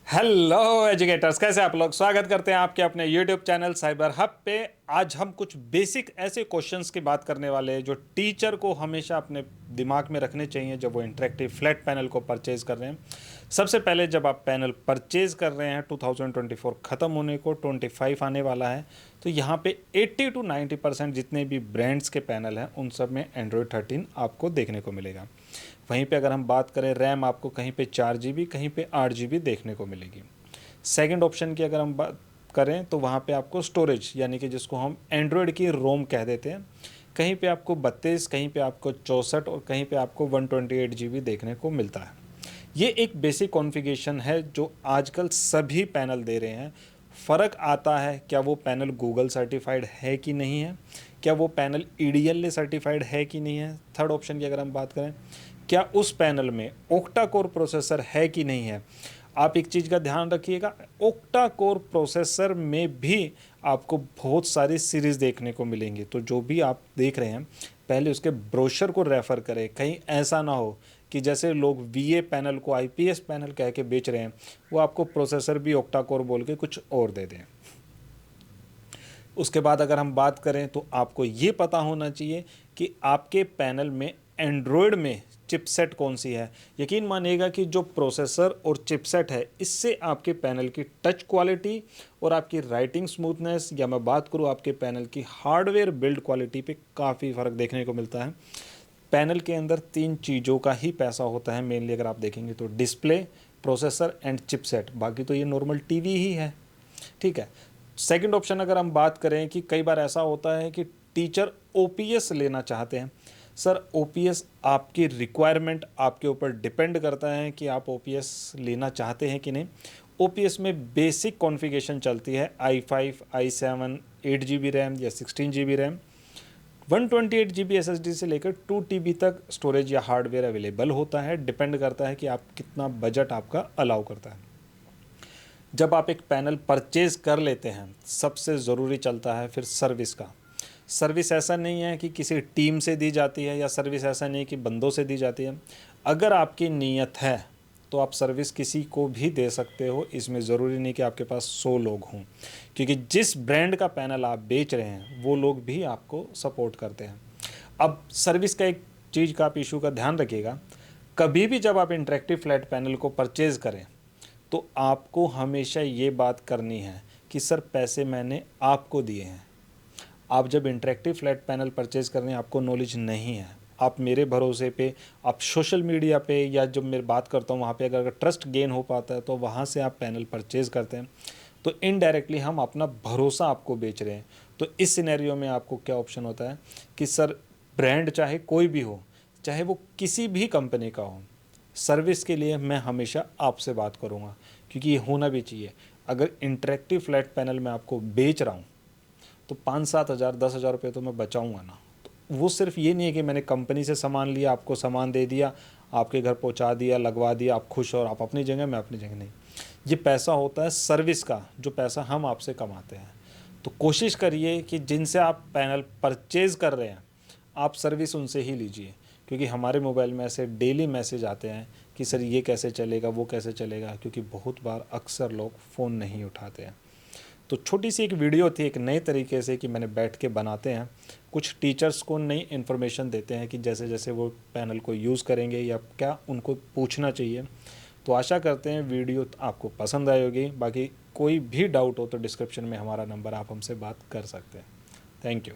Hello educators, कैसे आप लोग। स्वागत करते हैं आपके अपने यूट्यूब चैनल साइबर हब पे। आज हम कुछ बेसिक ऐसे क्वेश्चंस की बात करने वाले हैं जो टीचर को हमेशा अपने दिमाग में रखने चाहिए जब वो इंटरेक्टिव फ्लैट पैनल को परचेज कर रहे हैं। सबसे पहले जब आप पैनल परचेज कर रहे हैं, 2024 ख़त्म होने को 25 आने वाला है, तो यहाँ पे 80 to 90% जितने भी ब्रांड्स के पैनल हैं उन सब में एंड्रॉयड 13 आपको देखने को मिलेगा। वहीं पे अगर हम बात करें रैम, आपको कहीं पे 4 GB, कहीं पे 8 GB देखने को मिलेगी। सेकंड ऑप्शन की अगर हम बात करें तो वहाँ पे आपको स्टोरेज, यानी कि जिसको हम एंड्रॉयड की रोम कह देते हैं, कहीं पे आपको 32, कहीं पे आपको 64 और कहीं पे आपको 128 GB देखने को मिलता है। ये एक बेसिक कॉन्फ़िगरेशन है जो आजकल सभी पैनल दे रहे हैं। फ़र्क आता है क्या वो पैनल गूगल सर्टिफाइड है कि नहीं है, क्या वो पैनल EDLA सर्टिफाइड है कि नहीं है। थर्ड ऑप्शन की अगर हम बात करें, क्या उस पैनल में ओक्टा कोर प्रोसेसर है कि नहीं है। आप एक चीज़ का ध्यान रखिएगा, ओक्टा कोर प्रोसेसर में भी आपको बहुत सारी सीरीज़ देखने को मिलेंगी। तो जो भी आप देख रहे हैं पहले उसके ब्रोशर को रेफ़र करें, कहीं ऐसा ना हो कि जैसे लोग VA पैनल को IPS पैनल कह के बेच रहे हैं, वो आपको प्रोसेसर भी ओक्टा कोर बोल के कुछ और दे दें। उसके बाद अगर हम बात करें तो आपको ये पता होना चाहिए कि आपके पैनल में एंड्रॉयड में चिपसेट कौन सी है। यकीन मानिएगा कि जो प्रोसेसर और चिपसेट है, इससे आपके पैनल की टच क्वालिटी और आपकी राइटिंग स्मूथनेस, या मैं बात करूँ आपके पैनल की हार्डवेयर बिल्ड क्वालिटी पे काफ़ी फ़र्क देखने को मिलता है। पैनल के अंदर 3 चीज़ों का ही पैसा होता है मेनली, अगर आप देखेंगे तो डिस्प्ले, प्रोसेसर एंड चिपसेट। बाकी तो ये नॉर्मल टीवी ही है, ठीक है। सेकंड ऑप्शन अगर हम बात करें कि कई बार ऐसा होता है कि टीचर OPS लेना चाहते हैं। सर OPS आपकी रिक्वायरमेंट आपके ऊपर डिपेंड करता है कि आप OPS लेना चाहते हैं कि नहीं। OPS में बेसिक कॉन्फ़िगरेशन चलती है i5, i7, 8 GB रैम या 16 GB रैम, 128 GB SSD से लेकर 2 TB तक स्टोरेज या हार्डवेयर अवेलेबल होता है। डिपेंड करता है कि आप कितना बजट आपका अलाउ करता है। जब आप एक पैनल परचेज़ कर लेते हैं, सबसे ज़रूरी चलता है फिर सर्विस का। सर्विस ऐसा नहीं है कि किसी टीम से दी जाती है, या सर्विस ऐसा नहीं कि बंदों से दी जाती है। अगर आपकी नीयत है तो आप सर्विस किसी को भी दे सकते हो। इसमें ज़रूरी नहीं कि आपके पास 100 लोग हों, क्योंकि जिस ब्रांड का पैनल आप बेच रहे हैं वो लोग भी आपको सपोर्ट करते हैं। अब सर्विस का एक चीज़ का आप इशू का ध्यान रखिएगा, कभी भी जब आप इंटरेक्टिव फ्लैट पैनल को परचेज़ करें तो आपको हमेशा ये बात करनी है कि सर पैसे मैंने आपको दिए हैं। आप जब इंटरेक्टिव फ्लैट पैनल परचेज़ कर रहे हैं, आपको नॉलेज नहीं है, आप मेरे भरोसे पे, आप सोशल मीडिया पे या जब मैं बात करता हूँ वहाँ पे अगर ट्रस्ट गेन हो पाता है तो वहाँ से आप पैनल परचेज़ करते हैं, तो इनडायरेक्टली हम अपना भरोसा आपको बेच रहे हैं। तो इस सिनेरियो में आपको क्या ऑप्शन होता है कि सर ब्रांड चाहे कोई भी हो, चाहे वो किसी भी कंपनी का हो, सर्विस के लिए मैं हमेशा आपसे बात करूँगा, क्योंकि ये होना भी चाहिए। अगर इंटरेक्टिव फ्लैट पैनल मैं आपको बेच रहा हूँ तो 5-7 हज़ार 10 हज़ार रुपये तो मैं बचाऊँगा ना। तो वो सिर्फ ये नहीं है कि मैंने कंपनी से सामान लिया, आपको सामान दे दिया, आपके घर पहुँचा दिया, लगवा दिया, आप खुश और आप अपनी जगह, मैं अपनी जगह। नहीं, ये पैसा होता है सर्विस का, जो पैसा हम आपसे कमाते हैं। तो कोशिश करिए कि जिनसे आप पैनल परचेज़ कर रहे हैं आप सर्विस उनसे ही लीजिए, क्योंकि हमारे मोबाइल में ऐसे डेली मैसेज आते हैं कि सर ये कैसे चलेगा, वो कैसे चलेगा, क्योंकि बहुत बार अक्सर लोग फ़ोन नहीं उठाते हैं। तो छोटी सी एक वीडियो थी, एक नए तरीके से कि मैंने बैठ के बनाते हैं, कुछ टीचर्स को नई इन्फॉर्मेशन देते हैं कि जैसे जैसे वो पैनल को यूज़ करेंगे या क्या उनको पूछना चाहिए। तो आशा करते हैं वीडियो आपको पसंद आई होगी। बाकी कोई भी डाउट हो तो डिस्क्रिप्शन में हमारा नंबर, आप हमसे बात कर सकते हैं। Thank you.